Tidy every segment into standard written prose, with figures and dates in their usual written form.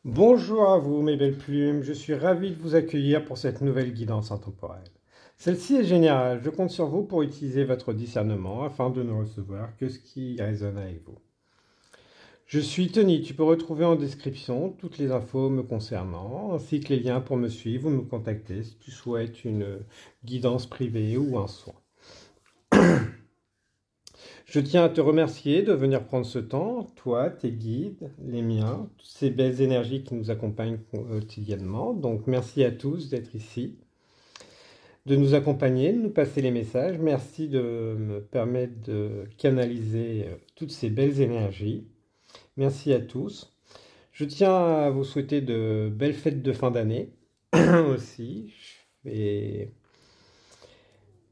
Bonjour à vous mes belles plumes, je suis ravi de vous accueillir pour cette nouvelle guidance intemporelle. Celle-ci est générale, je compte sur vous pour utiliser votre discernement afin de ne recevoir que ce qui résonne avec vous. Je suis Tony, tu peux retrouver en description toutes les infos me concernant, ainsi que les liens pour me suivre ou me contacter si tu souhaites une guidance privée ou un soin. Je tiens à te remercier de venir prendre ce temps, toi, tes guides, les miens, toutes ces belles énergies qui nous accompagnent quotidiennement. Donc merci à tous d'être ici, de nous accompagner, de nous passer les messages. Merci de me permettre de canaliser toutes ces belles énergies. Merci à tous. Je tiens à vous souhaiter de belles fêtes de fin d'année aussi. Et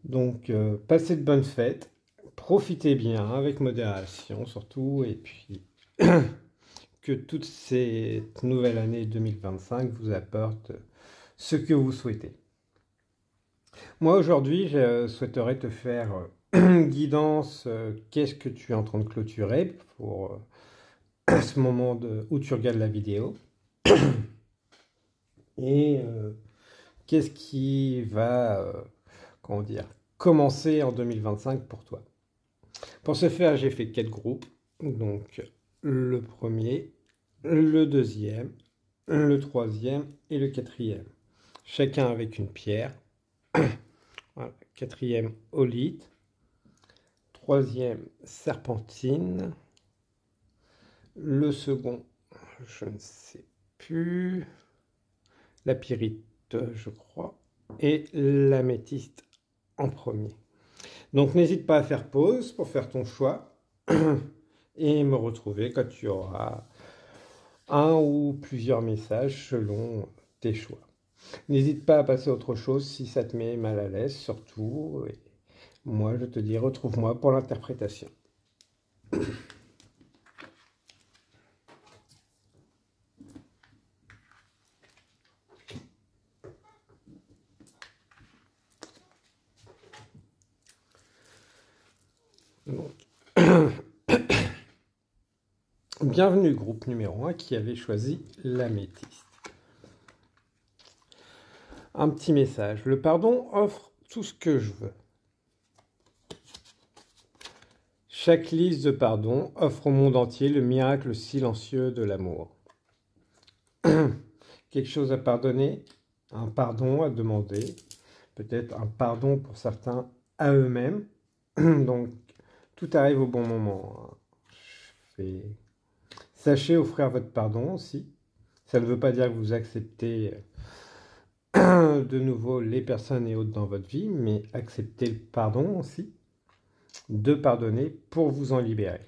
donc passez de bonnes fêtes. Profitez bien, avec modération surtout, et puis que toute cette nouvelle année 2025 vous apporte ce que vous souhaitez. Moi aujourd'hui, je souhaiterais te faire une guidance, qu'est-ce que tu es en train de clôturer pour ce moment où tu regardes la vidéo, et qu'est-ce qui va, comment dire, commencer en 2025 pour toi. Pour ce faire, j'ai fait 4 groupes. Donc, le premier, le deuxième, le troisième et le quatrième. Chacun avec une pierre. Voilà. Quatrième, olite. Troisième, serpentine. Le second, je ne sais plus. La pyrite, je crois. Et l'améthyste en premier. Donc n'hésite pas à faire pause pour faire ton choix et me retrouver quand tu auras un ou plusieurs messages selon tes choix. N'hésite pas à passer à autre chose si ça te met mal à l'aise, surtout. Et moi, je te dis, retrouve-moi pour l'interprétation. Donc, bienvenue groupe numéro 1 qui avait choisi l'améthyste. Un petit message. Le pardon offre tout ce que je veux. Chaque liste de pardon offre au monde entier le miracle silencieux de l'amour. Quelque chose à pardonner, un pardon à demander, peut-être un pardon pour certains à eux-mêmes. Donc, tout arrive au bon moment. Sachez offrir votre pardon aussi. Ça ne veut pas dire que vous acceptez de nouveau les personnes et autres dans votre vie, mais acceptez le pardon aussi, de pardonner pour vous en libérer.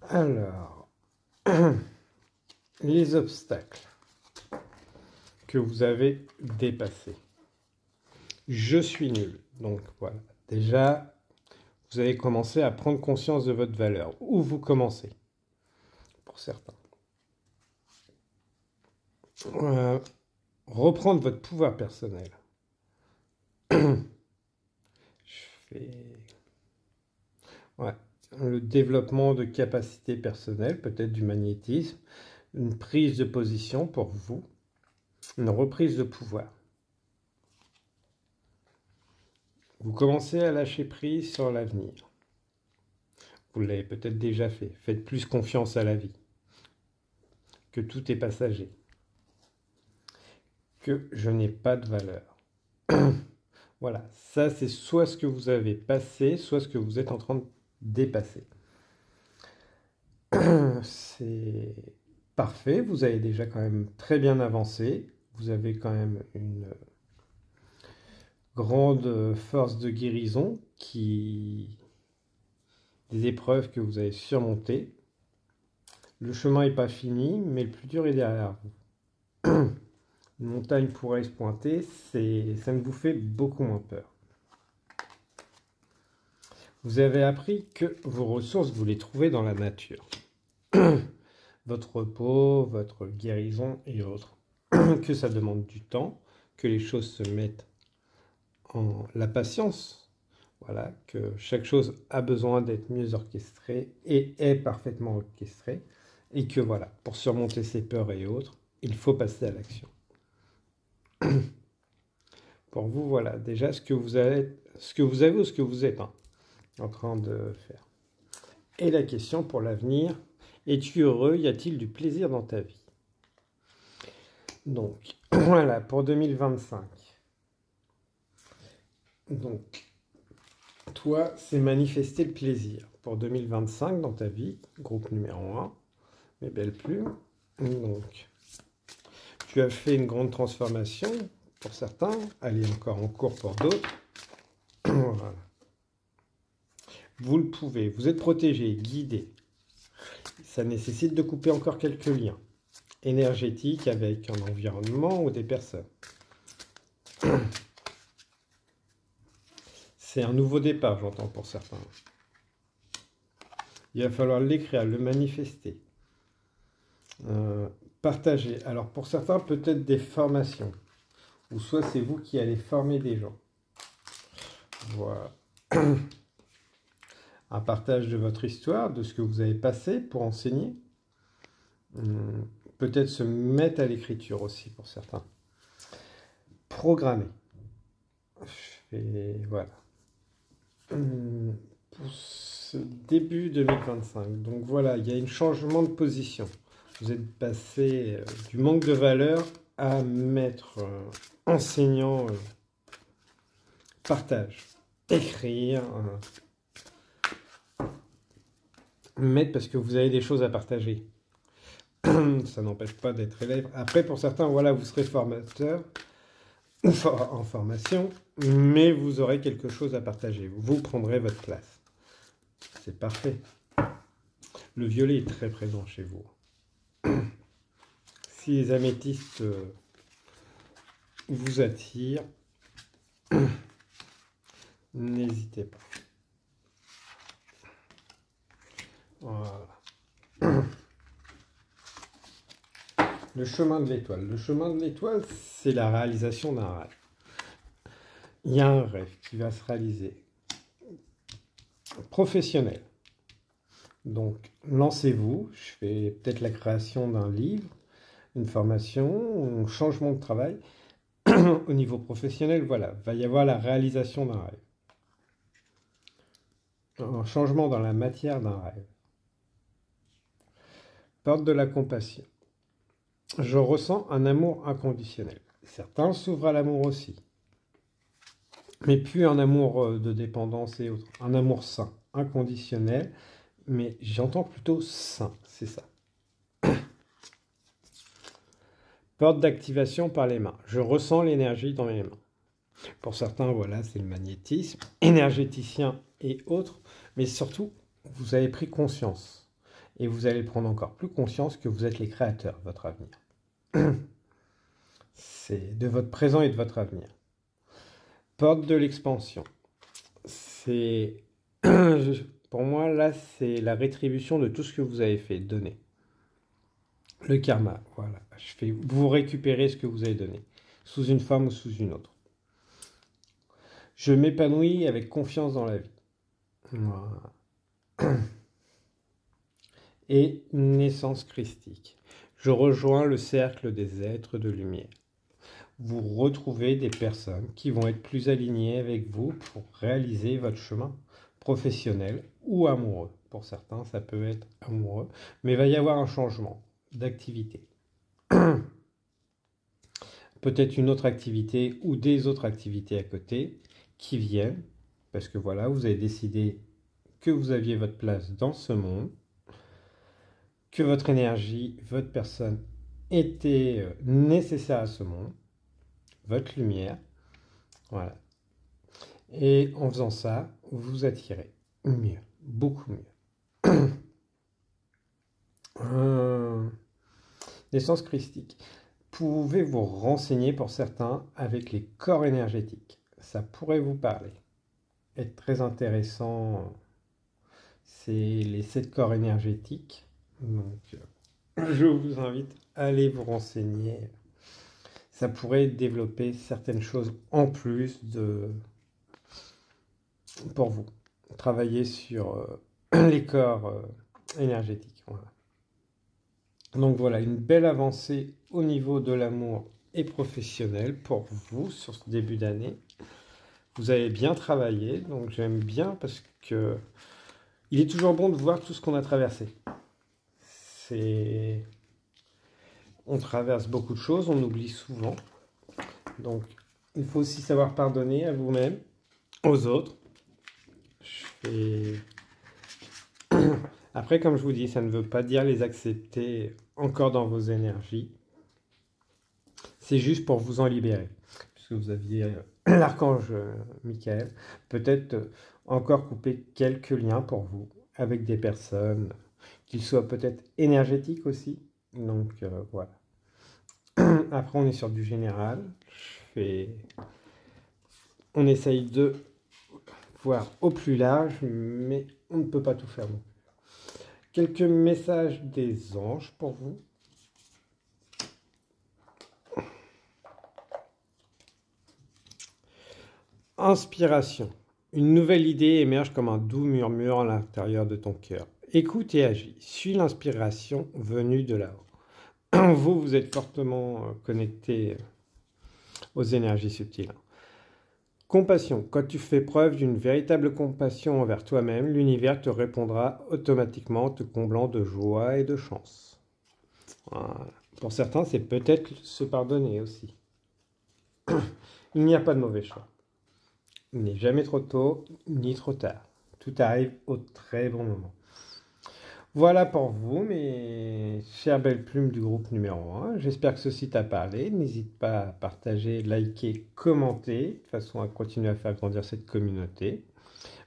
Alors, les obstacles que vous avez dépassés. Je suis nul. Donc voilà, déjà, vous avez commencé à prendre conscience de votre valeur. Où vous commencez, pour certains. Reprendre votre pouvoir personnel. Le développement de capacités personnelles, peut-être du magnétisme, une prise de position pour vous, une reprise de pouvoir. Vous commencez à lâcher prise sur l'avenir. Vous l'avez peut-être déjà fait. Faites plus confiance à la vie. Que tout est passager. Que je n'ai pas de valeur. Voilà, ça c'est soit ce que vous avez passé, soit ce que vous êtes en train de dépasser. C'est parfait, vous avez déjà quand même très bien avancé. Vous avez quand même une grande force de guérison des épreuves que vous avez surmontées. Le chemin n'est pas fini, mais le plus dur est derrière vous. Une montagne pourrait se pointer, ça ne vous fait beaucoup moins peur. Vous avez appris que vos ressources, vous les trouvez dans la nature. Votre repos, votre guérison et autres. Que ça demande du temps, que les choses se mettent en la patience. Voilà, que chaque chose a besoin d'être mieux orchestrée et est parfaitement orchestrée. Et que voilà, pour surmonter ces peurs et autres, il faut passer à l'action. Pour vous, voilà, déjà ce que vous avez ou ce que vous êtes en train de faire. Et la question pour l'avenir, es-tu heureux? Y a-t-il du plaisir dans ta vie? Donc, voilà, pour 2025. Donc, toi, c'est manifester le plaisir. Pour 2025, dans ta vie, groupe numéro 1, mes belles plumes. Donc, tu as fait une grande transformation pour certains, elle est encore en cours pour d'autres. Voilà. Vous le pouvez, vous êtes protégé, guidé. Ça nécessite de couper encore quelques liens énergétiques avec un environnement ou des personnes. C'est un nouveau départ, j'entends pour certains. Il va falloir l'écrire, le manifester. Partager. Alors pour certains, peut-être des formations. Ou soit c'est vous qui allez former des gens. Voilà. Un partage de votre histoire, de ce que vous avez passé pour enseigner. Peut-être se mettre à l'écriture aussi pour certains. Programmer. Et voilà. Pour ce début 2025. Donc voilà, il y a un changement de position. Vous êtes passé du manque de valeur à maître, enseignant, partage, écrire, maître parce que vous avez des choses à partager. Ça n'empêche pas d'être élève. Après, pour certains, voilà, vous serez formateur en formation, mais vous aurez quelque chose à partager. Vous prendrez votre place. C'est parfait. Le violet est très présent chez vous. Si les améthystes vous attirent, n'hésitez pas. Voilà. Le chemin de l'étoile. Le chemin de l'étoile, c'est la réalisation d'un rêve. Il y a un rêve qui va se réaliser. Professionnel. Donc, lancez-vous. Je fais peut-être la création d'un livre, une formation, un changement de travail. Au niveau professionnel, voilà, va y avoir la réalisation d'un rêve. Un changement dans la matière d'un rêve. Porte de la compassion. Je ressens un amour inconditionnel. Certains s'ouvrent à l'amour aussi. Mais plus un amour de dépendance et autres. Un amour sain, inconditionnel. Mais j'entends plutôt sain, c'est ça. Porte d'activation par les mains. Je ressens l'énergie dans mes mains. Pour certains, voilà, c'est le magnétisme, énergéticien et autres. Mais surtout, vous avez pris conscience. Et vous allez prendre encore plus conscience que vous êtes les créateurs de votre avenir. C'est de votre présent et de votre avenir. Porte de l'expansion. C'est, pour moi, là, c'est la rétribution de tout ce que vous avez fait, donner. Le karma, voilà. Vous récupérez ce que vous avez donné, sous une forme ou sous une autre. Je m'épanouis avec confiance dans la vie. Voilà. Et naissance christique. Je rejoins le cercle des êtres de lumière. Vous retrouvez des personnes qui vont être plus alignées avec vous pour réaliser votre chemin professionnel ou amoureux. Pour certains, ça peut être amoureux, mais il va y avoir un changement d'activité. Peut-être une autre activité ou des autres activités à côté qui viennent, parce que voilà, vous avez décidé que vous aviez votre place dans ce monde, que votre énergie, votre personne était nécessaire à ce monde, votre lumière, voilà. Et en faisant ça, vous attirez mieux, beaucoup mieux. Naissance christique. Pouvez-vous renseigner pour certains avec les corps énergétiques? Ça pourrait vous parler. Être très intéressant, c'est les 7 corps énergétiques. Donc, je vous invite à aller vous renseigner. Ça pourrait développer certaines choses en plus pour vous. Travailler sur les corps énergétiques. Voilà. Donc voilà, une belle avancée au niveau de l'amour et professionnel pour vous sur ce début d'année. Vous avez bien travaillé, donc j'aime bien parce que il est toujours bon de voir tout ce qu'on a traversé. C'est... On traverse beaucoup de choses, on oublie souvent. Donc il faut aussi savoir pardonner à vous-même, aux autres. Et après, comme je vous dis, ça ne veut pas dire les accepter encore dans vos énergies. C'est juste pour vous en libérer. Puisque vous aviez l'archange Michael, peut-être encore couper quelques liens pour vous avec des personnes, qu'ils soient peut-être énergétiques aussi. Donc voilà. Après, on est sur du général. On essaye de voir au plus large, mais on ne peut pas tout faire. Quelques messages des anges pour vous. Inspiration. Une nouvelle idée émerge comme un doux murmure à l'intérieur de ton cœur. Écoute et agis. Suis l'inspiration venue de là-haut. Vous êtes fortement connecté aux énergies subtiles. Compassion. Quand tu fais preuve d'une véritable compassion envers toi-même, l'univers te répondra automatiquement, te comblant de joie et de chance. Voilà. Pour certains, c'est peut-être se pardonner aussi. Il n'y a pas de mauvais choix. Il n'est jamais trop tôt ni trop tard. Tout arrive au très bon moment. Voilà pour vous, mes chères belles plumes du groupe numéro 1. J'espère que ceci t'a parlé. N'hésite pas à partager, liker, commenter, de façon à continuer à faire grandir cette communauté.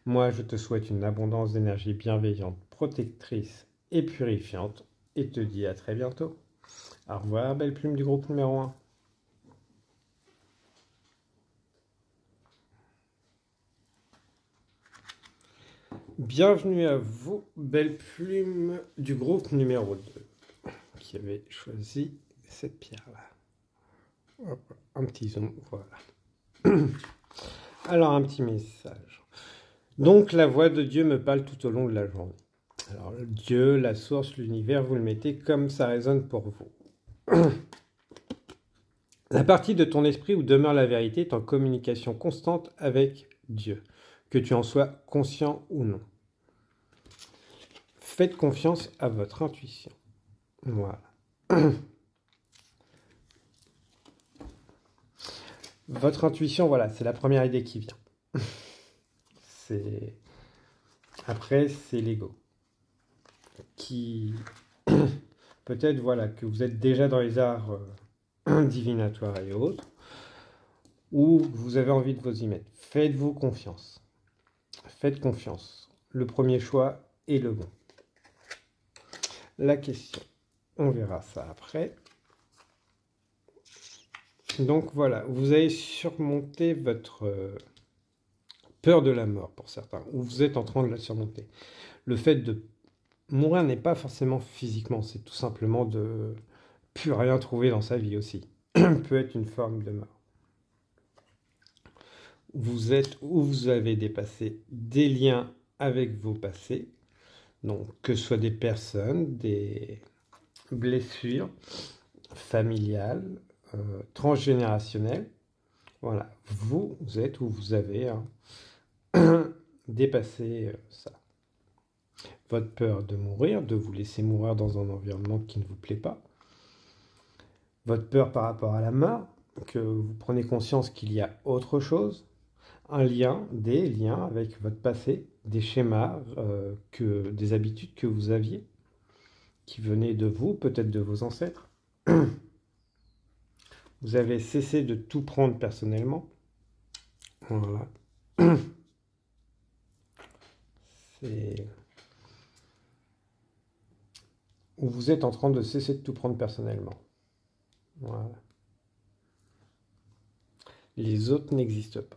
Moi, je te souhaite une abondance d'énergie bienveillante, protectrice et purifiante. Et te dis à très bientôt. Au revoir, belle plume du groupe numéro 1. Bienvenue à vous, belle plume du groupe numéro 2, qui avait choisi cette pierre-là. Un petit zoom, voilà. Alors, un petit message. Donc, la voix de Dieu me parle tout au long de la journée. Alors, Dieu, la source, l'univers, vous le mettez comme ça résonne pour vous. La partie de ton esprit où demeure la vérité est en communication constante avec Dieu, que tu en sois conscient ou non. Faites confiance à votre intuition. Voilà. Votre intuition, voilà, c'est la première idée qui vient. Après, c'est l'ego. Qui, peut-être, voilà, que vous êtes déjà dans les arts divinatoires et autres, ou vous avez envie de vous y mettre. Faites-vous confiance. Faites confiance. Le premier choix est le bon. La question, on verra ça après. Donc voilà, vous avez surmonté votre peur de la mort pour certains, ou vous êtes en train de la surmonter. Le fait de mourir n'est pas forcément physiquement, c'est tout simplement de plus rien trouver dans sa vie aussi. Peut être une forme de mort. Vous êtes ou vous avez dépassé des liens avec vos passés, donc que ce soit des personnes, des blessures familiales, transgénérationnelles. Voilà, vous êtes ou vous avez dépassé ça. Votre peur de mourir, de vous laisser mourir dans un environnement qui ne vous plaît pas. Votre peur par rapport à la mort, que vous prenez conscience qu'il y a autre chose, un lien, des liens avec votre passé, des schémas, des habitudes que vous aviez, qui venaient de vous, peut-être de vos ancêtres. Vous avez cessé de tout prendre personnellement. Voilà. Ou vous êtes en train de cesser de tout prendre personnellement. Voilà. Les autres n'existent pas.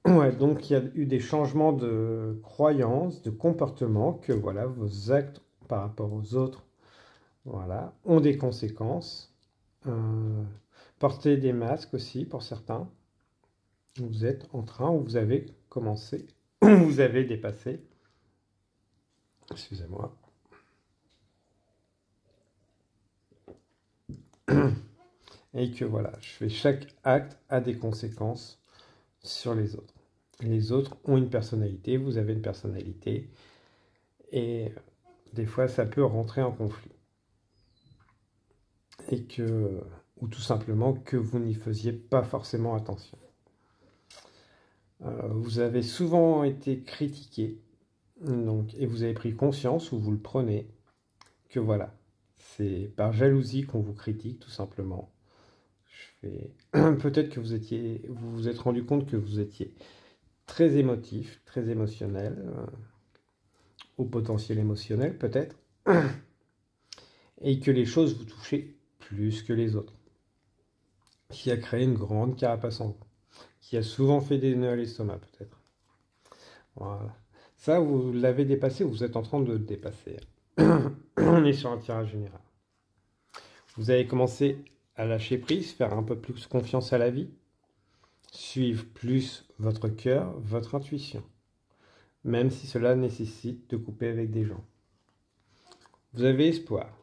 Ouais, donc il y a eu des changements de croyances, de comportement, que voilà, vos actes par rapport aux autres, voilà, ont des conséquences. Porter des masques aussi pour certains. Vous êtes en train, ou vous avez commencé, ou vous avez dépassé Excusez-moi. Et que voilà, chaque acte a des conséquences sur les autres. Les autres ont une personnalité, vous avez une personnalité, et des fois ça peut rentrer en conflit. Ou tout simplement que vous n'y faisiez pas forcément attention. Vous avez souvent été critiqué, donc, et vous avez pris conscience, ou vous le prenez, que voilà, c'est par jalousie qu'on vous critique, tout simplement. Peut-être que vous vous êtes rendu compte que vous étiez très émotif, très émotionnel, au potentiel émotionnel peut-être, et que les choses vous touchaient plus que les autres, qui a créé une grande carapace en vous, qui a souvent fait des nœuds à l'estomac peut-être. Voilà. Ça, vous l'avez dépassé, ou vous êtes en train de le dépasser. On est sur un tirage général. Vous avez commencé à lâcher prise, faire un peu plus confiance à la vie, suivre plus votre cœur, votre intuition, même si cela nécessite de couper avec des gens. Vous avez espoir.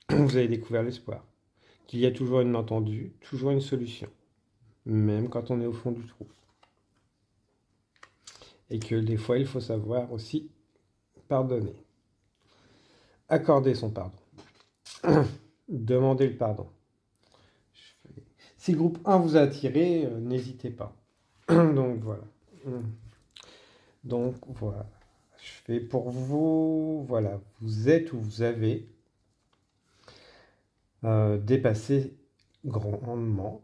Vous avez découvert l'espoir. Qu'il y a toujours une entendue, toujours une solution, même quand on est au fond du trou. Et que des fois, il faut savoir aussi pardonner. Accorder son pardon. Demander le pardon. Si le groupe 1 vous a attiré, n'hésitez pas. Donc voilà. Donc voilà. Je fais pour vous. Voilà. Vous êtes où vous avez dépassé grandement.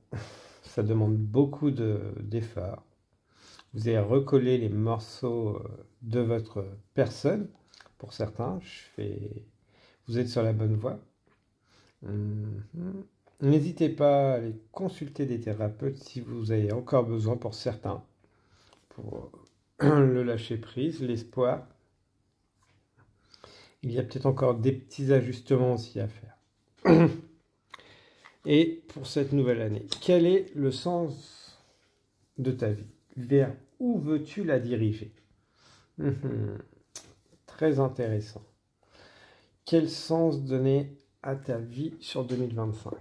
Ça demande beaucoup d'efforts. Vous avez recollé les morceaux de votre personne. Pour certains, vous êtes sur la bonne voie. N'hésitez pas à aller consulter des thérapeutes si vous avez encore besoin pour certains. Pour le lâcher prise, l'espoir. Il y a peut-être encore des petits ajustements aussi à faire. Et pour cette nouvelle année, quel est le sens de ta vie? Vers où veux-tu la diriger? Très intéressant. Quel sens donner à ta vie sur 2025?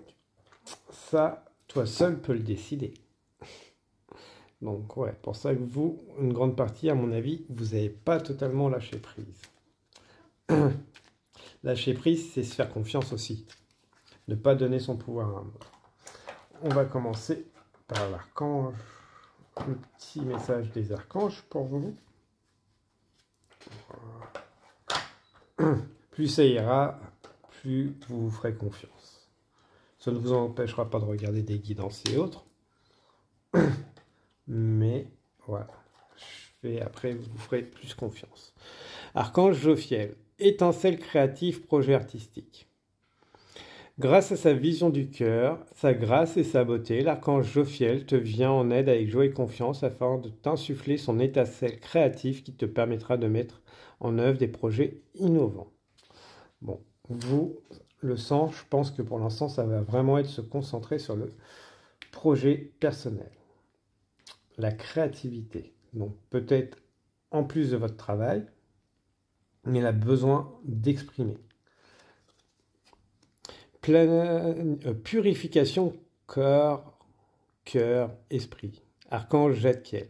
Ça, toi seul peux le décider. Donc ouais, pour ça que vous, une grande partie, à mon avis, vous n'avez pas totalement lâché prise. Lâcher prise, c'est se faire confiance aussi. Ne pas donner son pouvoir à un autre. On va commencer par l'archange. Un petit message des archanges pour vous. Plus ça ira, plus vous vous ferez confiance. Ça ne vous empêchera pas de regarder des guidances et autres. Mais voilà, après vous ferez plus confiance. Archange Jophiel, étincelle créative, projet artistique. Grâce à sa vision du cœur, sa grâce et sa beauté, l'archange Jophiel te vient en aide avec joie et confiance afin de t'insuffler son étincelle créative qui te permettra de mettre en œuvre des projets innovants. Bon, vous, le sens, je pense que pour l'instant, ça va vraiment être se concentrer sur le projet personnel. La créativité. Donc peut-être en plus de votre travail, mais elle a besoin d'exprimer. Purification corps, cœur, esprit. Archange Jadkiel.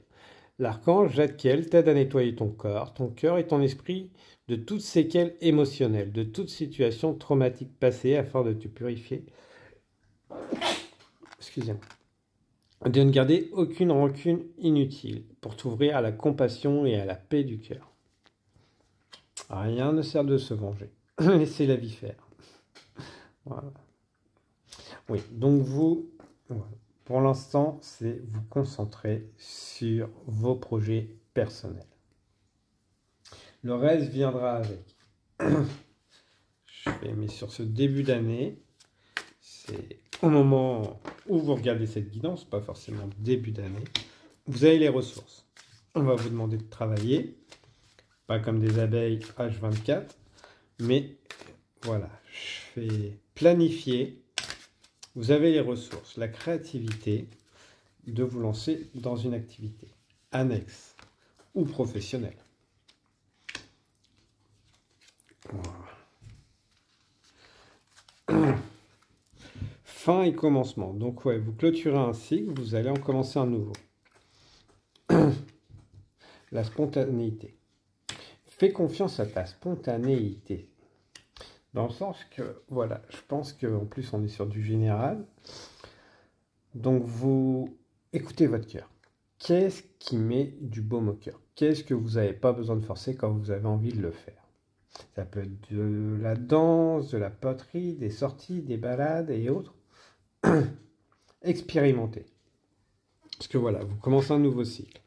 L'archange Jadkiel t'aide à nettoyer ton corps, ton cœur et ton esprit de toutes séquelles émotionnelles, de toute situation traumatique passée afin de te purifier. Excusez-moi. De ne garder aucune rancune inutile pour t'ouvrir à la compassion et à la paix du cœur. Rien ne sert de se venger. Laissez la vie faire. Voilà. Oui, donc vous, pour l'instant, c'est vous concentrer sur vos projets personnels. Le reste viendra avec. Mais sur ce début d'année, c'est au moment où vous regardez cette guidance, pas forcément début d'année, vous avez les ressources. On va vous demander de travailler, pas comme des abeilles H24, mais voilà, je fais planifier. Vous avez les ressources, la créativité de vous lancer dans une activité annexe ou professionnelle. Voilà. Fin et commencement. Donc ouais, vous clôturez un cycle, vous allez en commencer un nouveau. La spontanéité. Fais confiance à ta spontanéité. Dans le sens que, voilà, je pense qu'en plus on est sur du général. Donc vous écoutez votre cœur. Qu'est-ce qui met du baume au cœur? Qu'est-ce que vous n'avez pas besoin de forcer quand vous avez envie de le faire? Ça peut être de la danse, de la poterie, des sorties, des balades et autres. Expérimentez. Parce que voilà, vous commencez un nouveau cycle.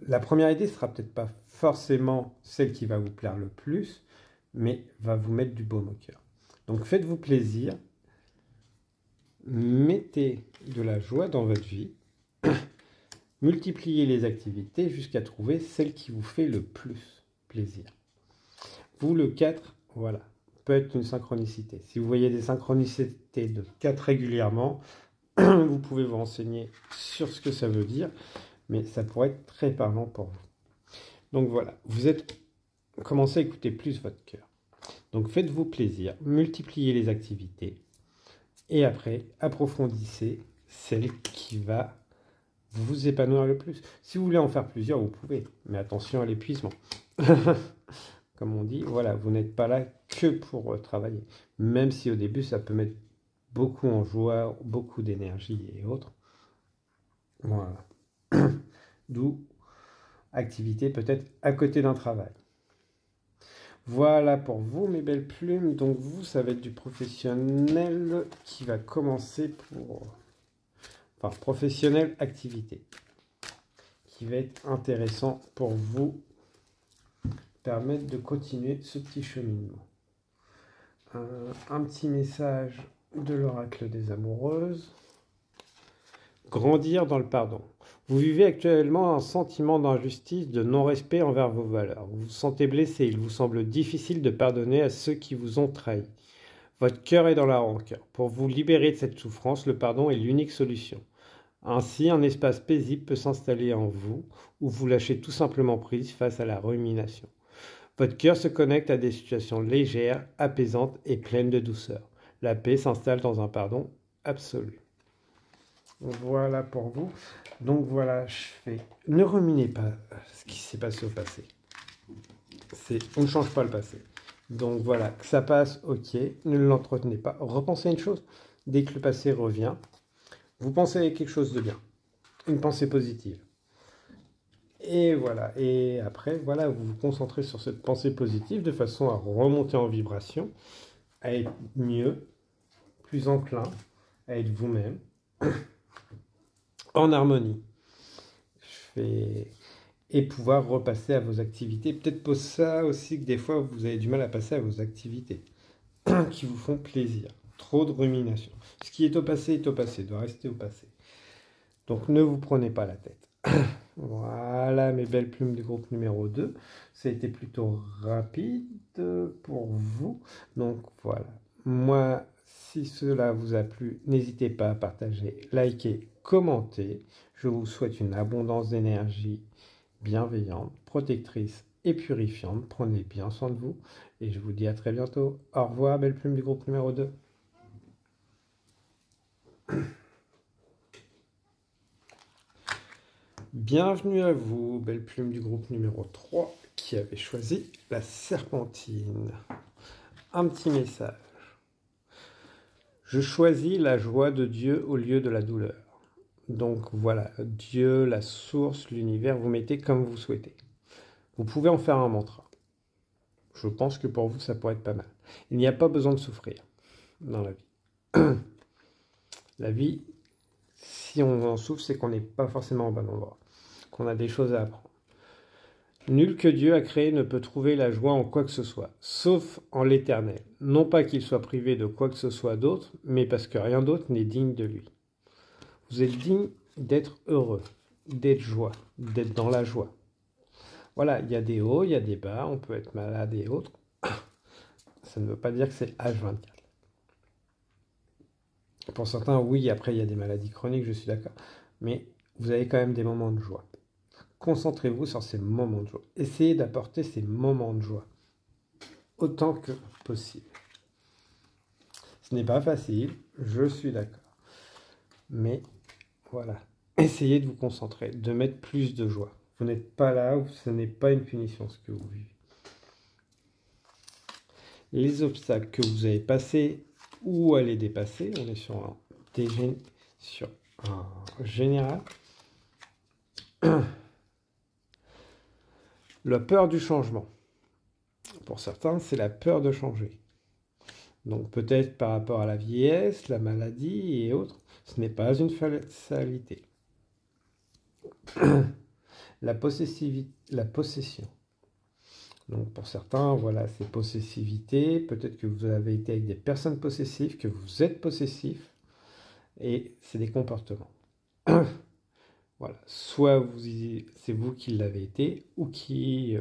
La première idée sera peut-être pas forcément celle qui va vous plaire le plus, mais va vous mettre du baume au cœur. Donc faites-vous plaisir, mettez de la joie dans votre vie, multipliez les activités jusqu'à trouver celle qui vous fait le plus plaisir. Vous, le 4, voilà, peut être une synchronicité. Si vous voyez des synchronicités de 4 régulièrement, vous pouvez vous renseigner sur ce que ça veut dire, mais ça pourrait être très parlant pour vous. Donc voilà, commencez à écouter plus votre cœur. Donc faites-vous plaisir, multipliez les activités, et après, approfondissez celle qui va vous épanouir le plus. Si vous voulez en faire plusieurs, vous pouvez, mais attention à l'épuisement. Comme on dit, voilà, vous n'êtes pas là que pour travailler. Même si au début, ça peut mettre beaucoup en joie, beaucoup d'énergie et autres. Voilà. D'où activité peut-être à côté d'un travail. Voilà pour vous, mes belles plumes. Donc vous, ça va être du professionnel qui va commencer par professionnel activité. Qui va être intéressant pour vous permettre de continuer ce petit cheminement. Un petit message de l'oracle des amoureuses. Grandir dans le pardon. Vous vivez actuellement un sentiment d'injustice, de non-respect envers vos valeurs. Vous vous sentez blessé, il vous semble difficile de pardonner à ceux qui vous ont trahi. Votre cœur est dans la rancœur. Pour vous libérer de cette souffrance, le pardon est l'unique solution. Ainsi, un espace paisible peut s'installer en vous, où vous lâchez tout simplement prise face à la rumination. Votre cœur se connecte à des situations légères, apaisantes et pleines de douceur. La paix s'installe dans un pardon absolu. Voilà pour vous. Donc voilà, ne ruminez pas ce qui s'est passé au passé. On ne change pas le passé. Donc voilà, que ça passe, ok, ne l'entretenez pas. Repensez à une chose. Dès que le passé revient, vous pensez à quelque chose de bien. Une pensée positive. Et voilà. Et après, voilà, vous vous concentrez sur cette pensée positive de façon à remonter en vibration, à être mieux, plus enclin, à être vous-même, en harmonie. Et pouvoir repasser à vos activités. Peut-être pour ça aussi que des fois, vous avez du mal à passer à vos activités qui vous font plaisir. Trop de rumination. Ce qui est au passé doit rester au passé. Donc ne vous prenez pas la tête. Voilà mes belles plumes du groupe numéro 2. Ça a été plutôt rapide pour vous. Donc voilà. Moi, si cela vous a plu, n'hésitez pas à partager, liker, commenter. Je vous souhaite une abondance d'énergie bienveillante, protectrice et purifiante. Prenez bien soin de vous et je vous dis à très bientôt. Au revoir, belles plumes du groupe numéro 2. Bienvenue à vous, belle plume du groupe numéro 3 qui avait choisi la serpentine. Un petit message. Je choisis la joie de Dieu au lieu de la douleur. Donc voilà, Dieu, la source, l'univers, vous mettez comme vous souhaitez. Vous pouvez en faire un mantra. Je pense que pour vous, ça pourrait être pas mal. Il n'y a pas besoin de souffrir dans la vie. La vie, si on en souffre, c'est qu'on n'est pas forcément au bon endroit, qu'on a des choses à apprendre. Nul que Dieu a créé ne peut trouver la joie en quoi que ce soit, sauf en l'Éternel. Non pas qu'il soit privé de quoi que ce soit d'autre, mais parce que rien d'autre n'est digne de lui. Vous êtes digne d'être heureux, d'être joie, d'être dans la joie. Voilà, il y a des hauts, il y a des bas, on peut être malade et autres. Ça ne veut pas dire que c'est H24. Pour certains, oui, après il y a des maladies chroniques, je suis d'accord. Mais vous avez quand même des moments de joie. concentrez-vous sur ces moments de joie. Essayez d'apporter ces moments de joie autant que possible. Ce n'est pas facile, je suis d'accord. Mais voilà, essayez de vous concentrer, de mettre plus de joie. Vous n'êtes pas là, ce n'est pas une punition ce que vous vivez. Les obstacles que vous avez passés ou à les dépasser, on est sur un général. La peur du changement. Pour certains, c'est la peur de changer. Donc peut-être par rapport à la vieillesse, la maladie et autres, ce n'est pas une fatalité. La possession. Donc pour certains, voilà, c'est possessivité. Peut-être que vous avez été avec des personnes possessives, que vous êtes possessif, et c'est des comportements. Voilà, soit c'est vous qui l'avez été ou qui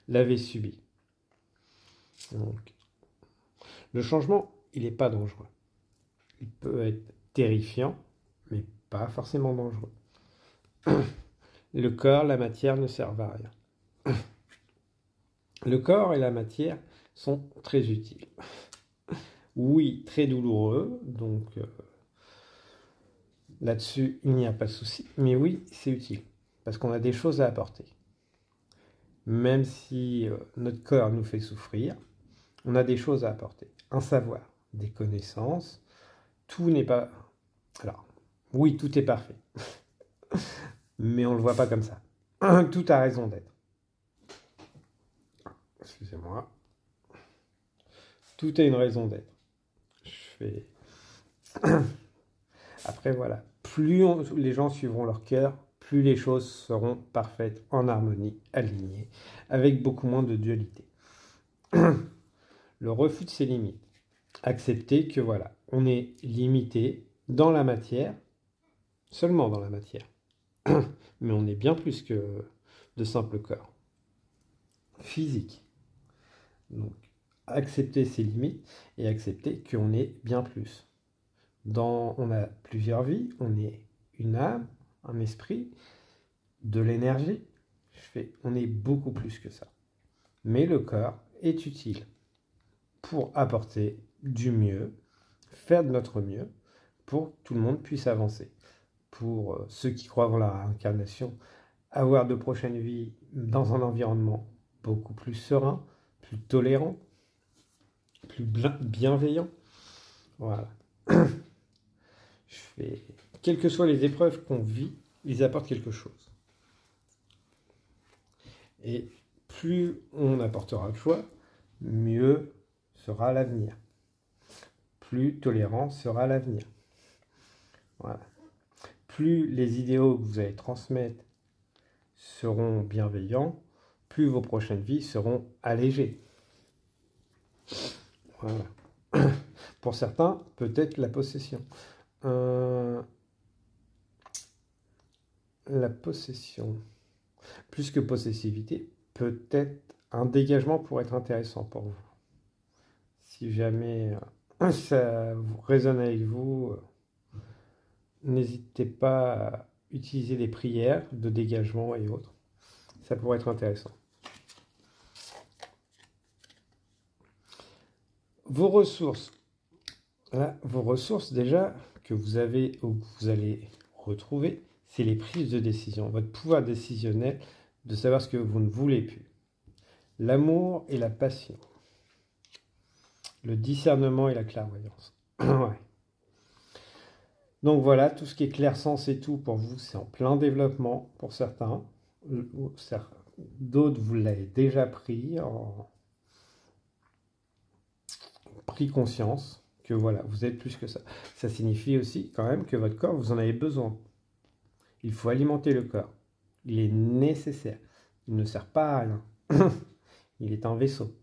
l'avez subi. Donc, le changement, il n'est pas dangereux. Il peut être terrifiant, mais pas forcément dangereux. Le corps, la matière ne servent à rien. Le corps et la matière sont très utiles. Oui, très douloureux, donc là-dessus, il n'y a pas de souci. Mais oui, c'est utile, parce qu'on a des choses à apporter. Même si notre corps nous fait souffrir, on a des choses à apporter. Un savoir, des connaissances, tout n'est pas... Alors, oui, tout est parfait. Mais on ne le voit pas comme ça. Tout a raison d'être. Excusez-moi. Tout a une raison d'être. Après, voilà. Plus les gens suivront leur cœur, plus les choses seront parfaites, en harmonie, alignées, avec beaucoup moins de dualité. Le refus de ses limites. Accepter que, voilà, on est limité dans la matière, seulement dans la matière. Mais on est bien plus que de simples corps. Physique. Donc, accepter ses limites et accepter qu'on est bien plus. On a plusieurs vies, on est une âme, un esprit, de l'énergie. On est beaucoup plus que ça. Mais le corps est utile pour apporter du mieux, faire de notre mieux, pour que tout le monde puisse avancer. Pour ceux qui croient en la réincarnation, avoir de prochaines vies dans un environnement beaucoup plus serein, plus tolérant, plus bienveillant. Voilà. Quelles que soient les épreuves qu'on vit, ils apportent quelque chose. Et plus on apportera de joie, mieux sera l'avenir. Plus tolérant sera l'avenir. Voilà. Plus les idéaux que vous allez transmettre seront bienveillants, plus vos prochaines vies seront allégées. Voilà. Pour certains, peut-être la possession. La possession, plus que possessivité, peut-être un dégagement pourrait être intéressant pour vous. Si jamais ça résonne avec vous, n'hésitez pas à utiliser des prières de dégagement et autres. Ça pourrait être intéressant. Vos ressources. Là, vos ressources déjà que vous avez ou que vous allez retrouver, c'est les prises de décision, votre pouvoir décisionnel de savoir ce que vous ne voulez plus. L'amour et la passion. Le discernement et la clairvoyance. Ouais. Donc voilà, tout ce qui est clair-sens et tout, pour vous, c'est en plein développement pour certains. D'autres, vous l'avez déjà pris conscience que voilà, vous êtes plus que ça. Ça signifie aussi quand même que votre corps, vous en avez besoin. Il faut alimenter le corps. Il est nécessaire. Il ne sert pas à rien. Il est un vaisseau.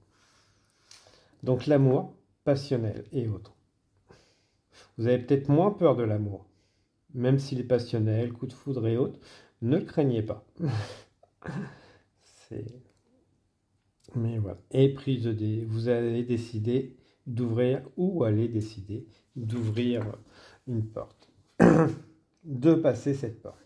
Donc l'amour, passionnel et autres. Vous avez peut-être moins peur de l'amour. Même s'il est passionnel, coup de foudre et autres, ne le craignez pas. Mais voilà. Et prise de dé, vous allez décider d'ouvrir ou allez décider d'ouvrir une porte. De passer cette porte.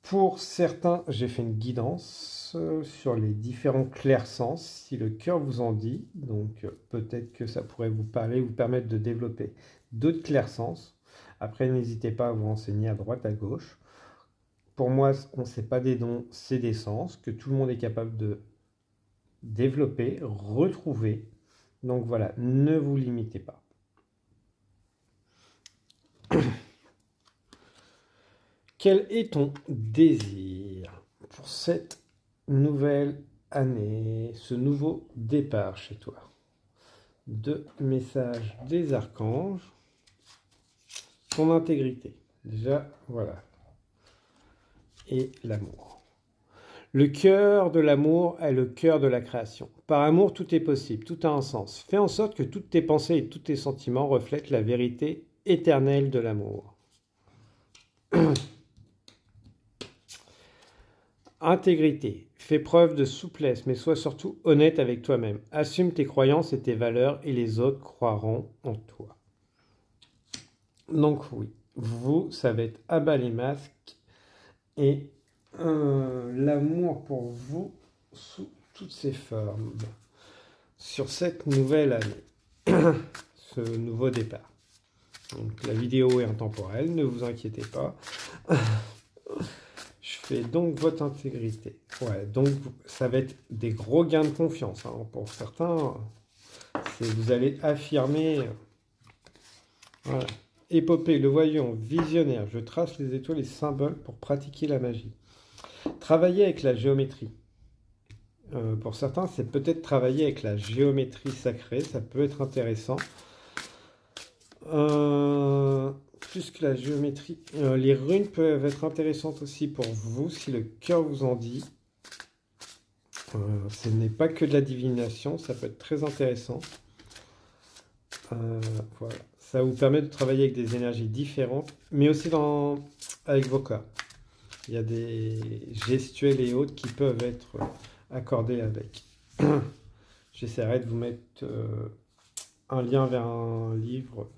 Pour certains, j'ai fait une guidance sur les différents clairsens, si le cœur vous en dit. Donc peut-être que ça pourrait vous parler, vous permettre de développer d'autres clairsens. Après, n'hésitez pas à vous renseigner à droite, à gauche. Pour moi, on ne sait pas des dons, c'est des sens que tout le monde est capable de développer, retrouver. Donc voilà, ne vous limitez pas. Quel est ton désir pour cette nouvelle année, ce nouveau départ chez toi? 2 messages des archanges. Ton intégrité. Déjà, voilà. Et l'amour. Le cœur de l'amour est le cœur de la création. Par amour, tout est possible, tout a un sens. Fais en sorte que toutes tes pensées et tous tes sentiments reflètent la vérité éternelle de l'amour. Intégrité. Fais preuve de souplesse, mais sois surtout honnête avec toi-même. Assume tes croyances et tes valeurs et les autres croiront en toi. Donc oui, vous, ça va être à bas les masques et l'amour pour vous sous toutes ses formes sur cette nouvelle année, ce nouveau départ. Donc la vidéo est intemporelle, ne vous inquiétez pas. Je fais donc votre intégrité. Ouais, donc ça va être des gros gains de confiance. Hein. Pour certains, vous allez affirmer. Voilà. Épopée, le voyant, visionnaire. Je trace les étoiles et symboles pour pratiquer la magie. Travailler avec la géométrie. Pour certains, c'est peut-être travailler avec la géométrie sacrée. Ça peut être intéressant. Plus que la géométrie. Les runes peuvent être intéressantes aussi pour vous, si le cœur vous en dit. Ce n'est pas que de la divination, ça peut être très intéressant. Voilà. Ça vous permet de travailler avec des énergies différentes, mais aussi avec vos corps. Il y a des gestuels et autres qui peuvent être accordés avec. J'essaierai de vous mettre un lien vers un livre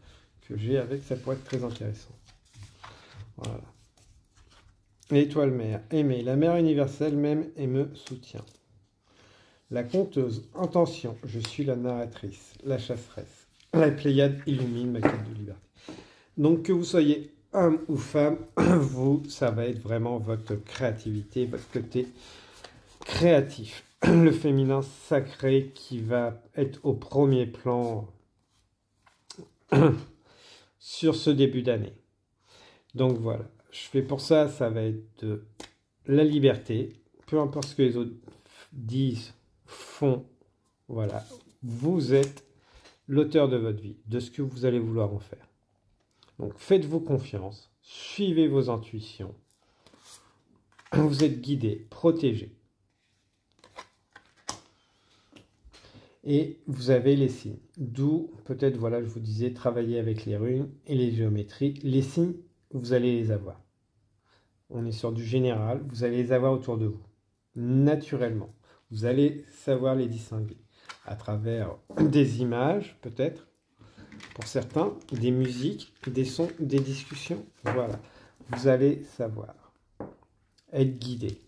que j'ai avec, ça pourrait être très intéressant. Voilà. L'étoile mère, aimée, la mère universelle m'aime et me soutient. La conteuse, intention, je suis la narratrice, la chasseresse. La Pléiade illumine ma quête de liberté. Donc que vous soyez homme ou femme, vous, ça va être vraiment votre créativité, votre côté créatif. Le féminin sacré qui va être au premier plan sur ce début d'année. Donc voilà, je fais pour ça, ça va être de la liberté, peu importe ce que les autres disent, font, voilà, vous êtes l'auteur de votre vie, de ce que vous allez vouloir en faire. Donc faites-vous confiance, suivez vos intuitions, vous êtes guidé, protégé. Et vous avez les signes. D'où, peut-être, voilà, je vous disais, travailler avec les runes et les géométries. Les signes, vous allez les avoir. On est sur du général, vous allez les avoir autour de vous. Naturellement. Vous allez savoir les distinguer. À travers des images, peut-être, pour certains, des musiques, des sons, des discussions. Voilà. Vous allez savoir. Être guidé.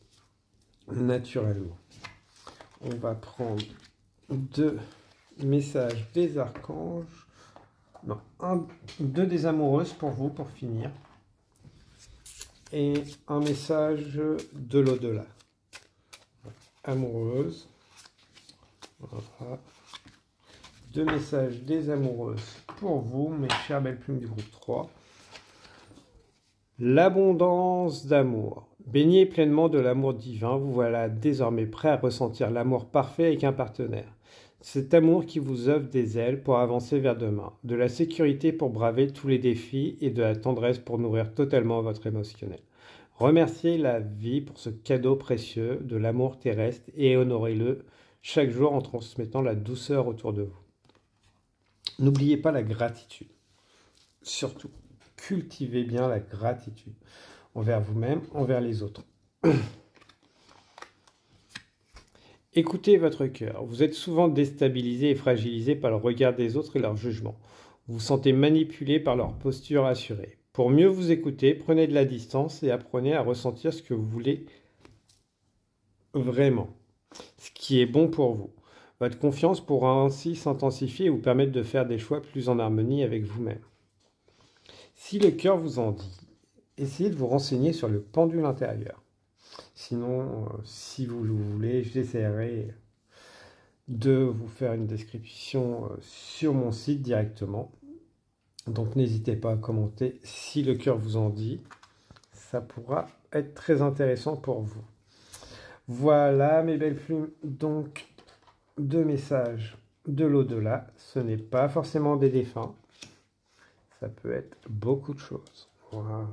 Naturellement. On va prendre 2 messages des archanges, non, 2 des amoureuses pour vous, pour finir, et un message de l'au-delà. Amoureuse, voilà. 2 messages des amoureuses pour vous, mes chères belles plumes du groupe 3. L'abondance d'amour. Baignez pleinement de l'amour divin, vous voilà désormais prêt à ressentir l'amour parfait avec un partenaire. Cet amour qui vous offre des ailes pour avancer vers demain, de la sécurité pour braver tous les défis et de la tendresse pour nourrir totalement votre émotionnel. Remerciez la vie pour ce cadeau précieux de l'amour terrestre et honorez-le chaque jour en transmettant la douceur autour de vous. N'oubliez pas la gratitude. Surtout, cultivez bien la gratitude envers vous-même, envers les autres. Écoutez votre cœur. Vous êtes souvent déstabilisé et fragilisé par le regard des autres et leur jugement. Vous vous sentez manipulé par leur posture assurée. Pour mieux vous écouter, prenez de la distance et apprenez à ressentir ce que vous voulez vraiment, ce qui est bon pour vous. Votre confiance pourra ainsi s'intensifier et vous permettre de faire des choix plus en harmonie avec vous-même. Si le cœur vous en dit, essayez de vous renseigner sur le pendule intérieur. Sinon, si vous le voulez, j'essaierai de vous faire une description sur mon site directement. Donc n'hésitez pas à commenter si le cœur vous en dit. Ça pourra être très intéressant pour vous. Voilà mes belles plumes. Donc, 2 messages de l'au-delà. Ce n'est pas forcément des défunts. Ça peut être beaucoup de choses. Voilà.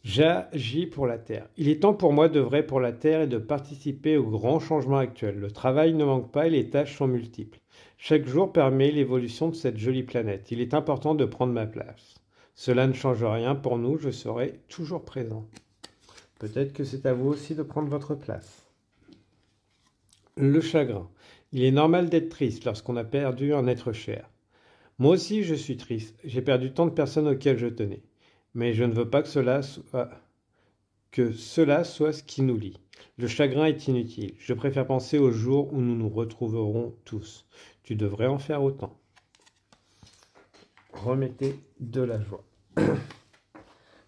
J'agis pour la Terre. Il est temps pour moi d'œuvrer pour la Terre et de participer au grand changement actuel. Le travail ne manque pas et les tâches sont multiples. Chaque jour permet l'évolution de cette jolie planète. Il est important de prendre ma place. Cela ne change rien pour nous, je serai toujours présent. Peut-être que c'est à vous aussi de prendre votre place. Le chagrin. Il est normal d'être triste lorsqu'on a perdu un être cher. Moi aussi je suis triste. J'ai perdu tant de personnes auxquelles je tenais. Mais je ne veux pas que cela soit ce qui nous lie. Le chagrin est inutile. Je préfère penser au jour où nous nous retrouverons tous. Tu devrais en faire autant. Remettez de la joie.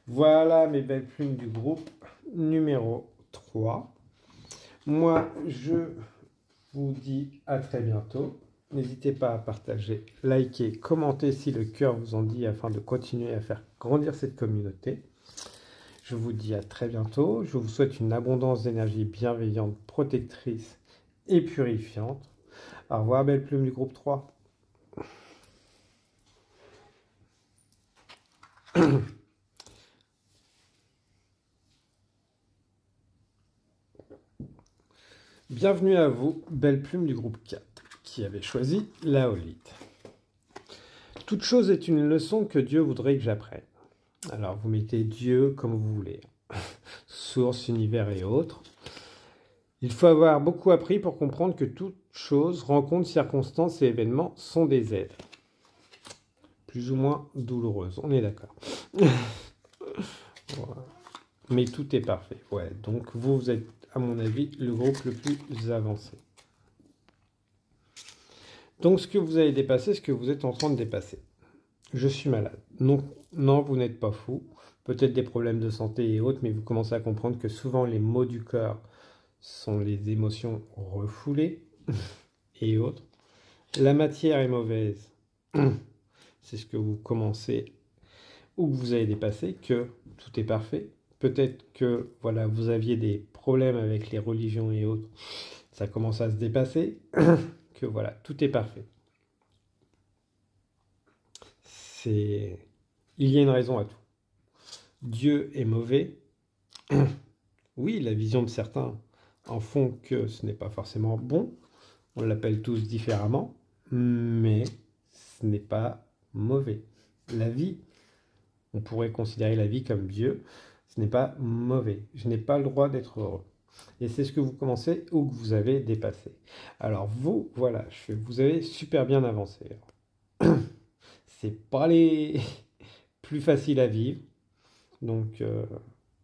Voilà mes belles plumes du groupe numéro 3. Moi, je vous dis à très bientôt. N'hésitez pas à partager, liker, commenter si le cœur vous en dit afin de continuer à faire grandir cette communauté. Je vous dis à très bientôt. Je vous souhaite une abondance d'énergie bienveillante, protectrice et purifiante. Au revoir, belle plume du groupe 3. Bienvenue à vous, belle plume du groupe 4, qui avait choisi la holite. Toute chose est une leçon que Dieu voudrait que j'apprenne. Alors vous mettez Dieu comme vous voulez, source, univers et autres. Il faut avoir beaucoup appris pour comprendre que toute chose, rencontre, circonstances et événements sont des aides. Plus ou moins douloureuses, on est d'accord. Voilà. Mais tout est parfait. Ouais, donc vous êtes, à mon avis, le groupe le plus avancé. Donc ce que vous avez dépassé, ce que vous êtes en train de dépasser. Je suis malade. Non, non, vous n'êtes pas fou. Peut-être des problèmes de santé et autres, mais vous commencez à comprendre que souvent les maux du corps sont les émotions refoulées et autres. La matière est mauvaise. C'est ce que vous commencez ou que vous avez dépassé, que tout est parfait. Peut-être que voilà, vous aviez des problèmes avec les religions et autres. Ça commence à se dépasser. Que voilà, tout est parfait. Il y a une raison à tout. Dieu est mauvais. Oui, la vision de certains en font que ce n'est pas forcément bon. On l'appelle tous différemment, mais ce n'est pas mauvais. La vie, on pourrait considérer la vie comme Dieu, ce n'est pas mauvais. Je n'ai pas le droit d'être heureux. Et c'est ce que vous commencez ou que vous avez dépassé. Alors vous, voilà, vous avez super bien avancé. C'est pas les plus faciles à vivre. Donc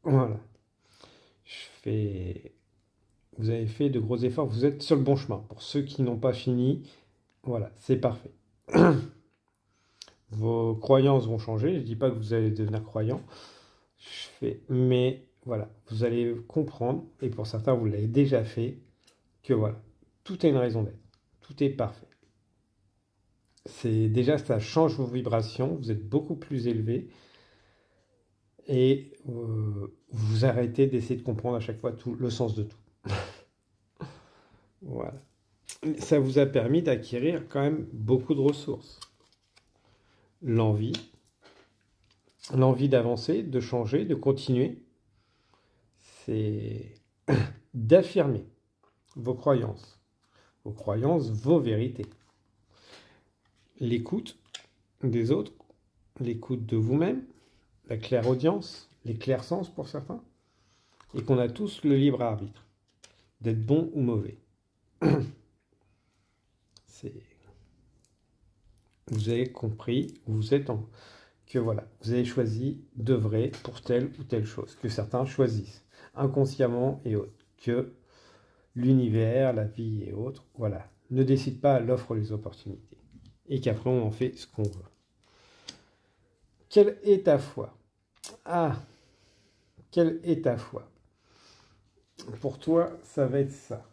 voilà. Vous avez fait de gros efforts. Vous êtes sur le bon chemin. Pour ceux qui n'ont pas fini, voilà, c'est parfait. Vos croyances vont changer. Je ne dis pas que vous allez devenir croyant. Mais voilà, vous allez comprendre, et pour certains, vous l'avez déjà fait, que voilà, tout a une raison d'être. Tout est parfait. Déjà, ça change vos vibrations. Vous êtes beaucoup plus élevé. Et vous arrêtez d'essayer de comprendre à chaque fois le sens de tout. Voilà. Ça vous a permis d'acquérir quand même beaucoup de ressources. L'envie d'avancer, de changer, de continuer, c'est d'affirmer vos croyances, vos vérités. L'écoute des autres, l'écoute de vous-même, la clairaudience, les clairsens pour certains, et qu'on a tous le libre arbitre d'être bon ou mauvais. Vous avez compris, que voilà, vous avez choisi d'œuvrer pour telle ou telle chose, que certains choisissent inconsciemment et autres, que l'univers, la vie et autres, voilà, ne décide pas, elle offre les opportunités. Et qu'après, on en fait ce qu'on veut. Quelle est ta foi? Ah, quelle est ta foi? Pour toi, ça va être ça.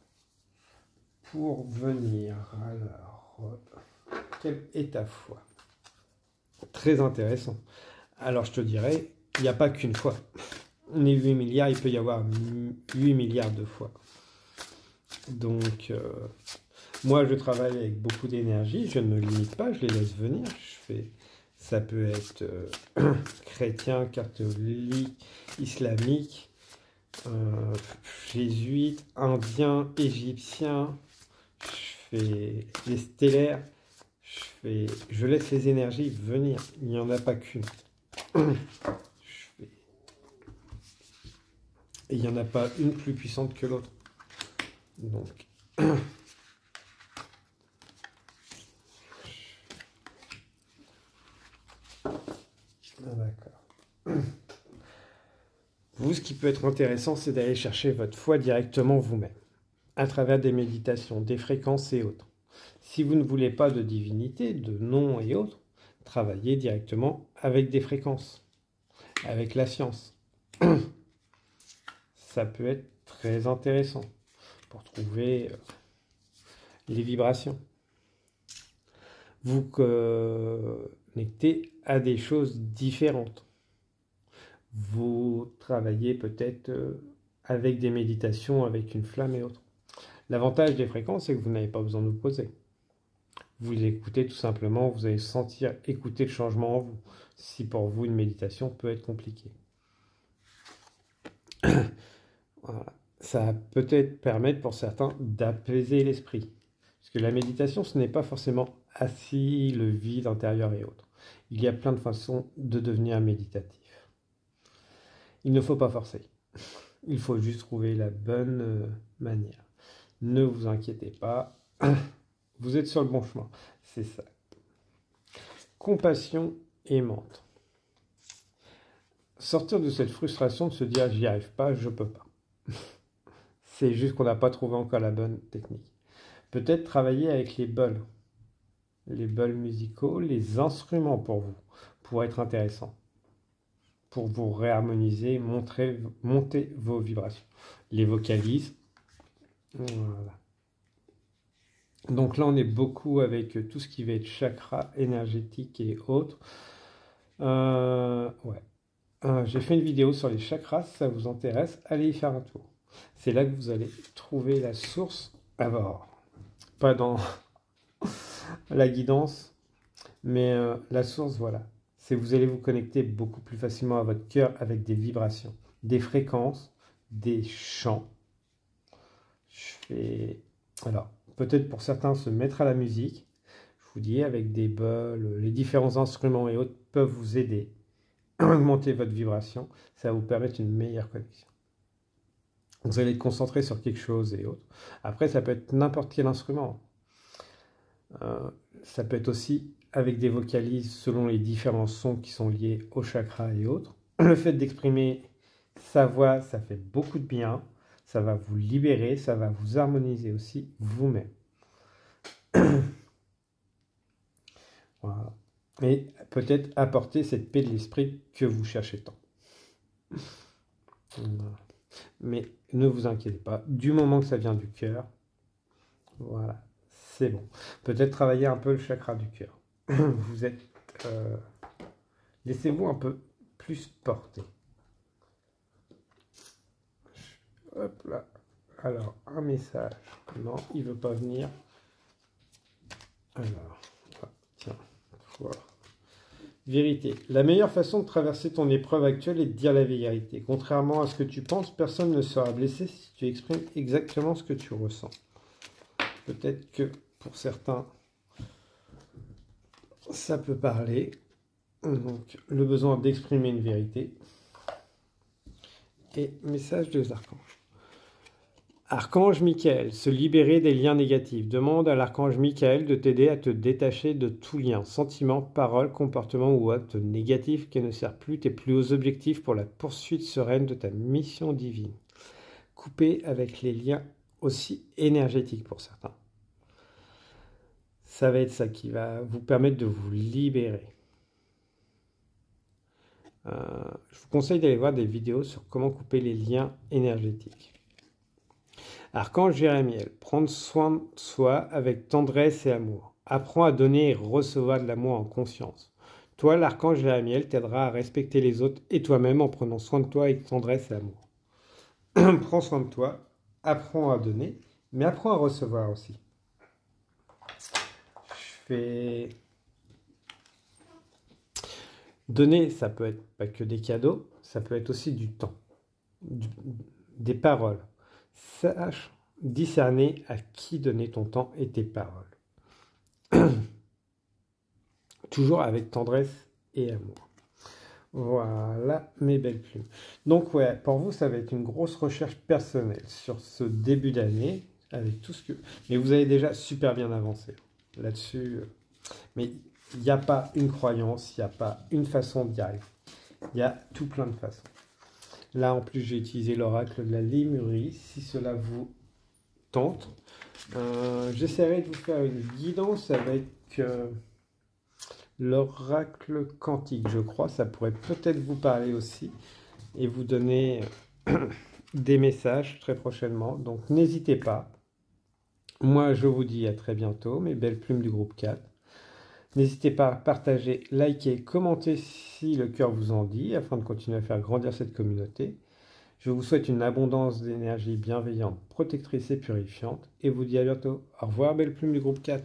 Pour venir, alors, quelle est ta foi? Très intéressant. Alors, je te dirais, il n'y a pas qu'une foi. On est 8 milliards, il peut y avoir 8 milliards de fois. Donc, moi, je travaille avec beaucoup d'énergie, je ne me limite pas, je les laisse venir. Ça peut être chrétien, catholique, islamique, jésuite, indien, égyptien. Je fais les stellaires. Je laisse les énergies venir. Il n'y en a pas qu'une. Et il n'y en a pas une plus puissante que l'autre. Donc, d'accord. Vous, ce qui peut être intéressant, c'est d'aller chercher votre foi directement vous-même, à travers des méditations, des fréquences et autres. Si vous ne voulez pas de divinité, de nom et autres, travaillez directement avec des fréquences, avec la science. Ça peut être très intéressant pour trouver les vibrations. Vous connectez à des choses différentes. Vous travaillez peut-être avec des méditations, avec une flamme et autres. L'avantage des fréquences, c'est que vous n'avez pas besoin de vous poser. Vous écoutez tout simplement, vous allez sentir, écouter le changement en vous. Si pour vous, une méditation peut être compliquée. Voilà. Ça peut être permettre pour certains d'apaiser l'esprit. Parce que la méditation, ce n'est pas forcément assis, le vide intérieur et autres. Il y a plein de façons de devenir méditatif. Il ne faut pas forcer. Il faut juste trouver la bonne manière. Ne vous inquiétez pas. Vous êtes sur le bon chemin. C'est ça. Compassion aimante. Sortir de cette frustration de se dire j'y arrive pas, je peux pas. C'est juste qu'on n'a pas trouvé encore la bonne technique. Peut-être travailler avec les bols musicaux, les instruments pour vous, pour être intéressant, pour vous réharmoniser, monter vos vibrations. Les vocalises, voilà. Donc là, on est beaucoup avec tout ce qui va être chakra énergétique et autres. Ouais. J'ai fait une vidéo sur les chakras, si ça vous intéresse, allez y faire un tour. C'est là que vous allez trouver la source. Alors, pas dans la guidance, mais la source, voilà. C'est vous allez vous connecter beaucoup plus facilement à votre cœur avec des vibrations, des fréquences, des chants. Alors, peut-être pour certains se mettre à la musique. Je vous dis, avec des bols, les différents instruments et autres peuvent vous aider à augmenter votre vibration. Ça va vous permettre une meilleure connexion. Vous allez être concentré sur quelque chose et autres. Après, ça peut être n'importe quel instrument. Ça peut être aussi avec des vocalises selon les différents sons qui sont liés au chakra et autres. Le fait d'exprimer sa voix, ça fait beaucoup de bien. Ça va vous libérer, ça va vous harmoniser aussi vous-même. Voilà. Et peut-être apporter cette paix de l'esprit que vous cherchez tant. Voilà. Mais ne vous inquiétez pas, du moment que ça vient du cœur, voilà, c'est bon. Peut-être travailler un peu le chakra du cœur. Vous êtes... laissez-vous un peu plus porter. Hop là. Alors, un message. Non, il ne veut pas venir. Alors, tiens, voilà. Vérité. La meilleure façon de traverser ton épreuve actuelle est de dire la vérité. Contrairement à ce que tu penses, personne ne sera blessé si tu exprimes exactement ce que tu ressens. Peut-être que pour certains, ça peut parler. Donc, le besoin d'exprimer une vérité. Et message des archanges. Archange Michael, se libérer des liens négatifs. Demande à l'archange Michael de t'aider à te détacher de tout lien, sentiment, parole, comportement ou acte négatif qui ne sert plus tes plus hauts objectifs pour la poursuite sereine de ta mission divine. Couper avec les liens aussi énergétiques pour certains. Ça va être ça qui va vous permettre de vous libérer. Je vous conseille d'aller voir des vidéos sur comment couper les liens énergétiques. Archange Jérémiel, prendre soin de soi avec tendresse et amour. Apprends à donner et recevoir de l'amour en conscience. Toi, l'archange Jérémiel t'aidera à respecter les autres et toi-même en prenant soin de toi avec tendresse et amour. Prends soin de toi, apprends à donner, mais apprends à recevoir aussi. Donner, ça peut être pas que des cadeaux, ça peut être aussi du temps, des paroles. Sache discerner à qui donner ton temps et tes paroles. Toujours avec tendresse et amour. Voilà mes belles plumes. Donc ouais, pour vous, ça va être une grosse recherche personnelle sur ce début d'année, avec tout ce que... Mais vous avez déjà super bien avancé là-dessus. Mais il n'y a pas une croyance, il n'y a pas une façon d'y arriver. Il y a tout plein de façons. Là, en plus, j'ai utilisé l'oracle de la Lémurie. Si cela vous tente, j'essaierai de vous faire une guidance avec l'oracle quantique, je crois. Ça pourrait peut-être vous parler aussi et vous donner des messages très prochainement. Donc, n'hésitez pas. Moi, je vous dis à très bientôt, mes belles plumes du groupe 4. N'hésitez pas à partager, liker, commenter si le cœur vous en dit, afin de continuer à faire grandir cette communauté. Je vous souhaite une abondance d'énergie bienveillante, protectrice et purifiante, et vous dis à bientôt. Au revoir, belles plumes du groupe 4.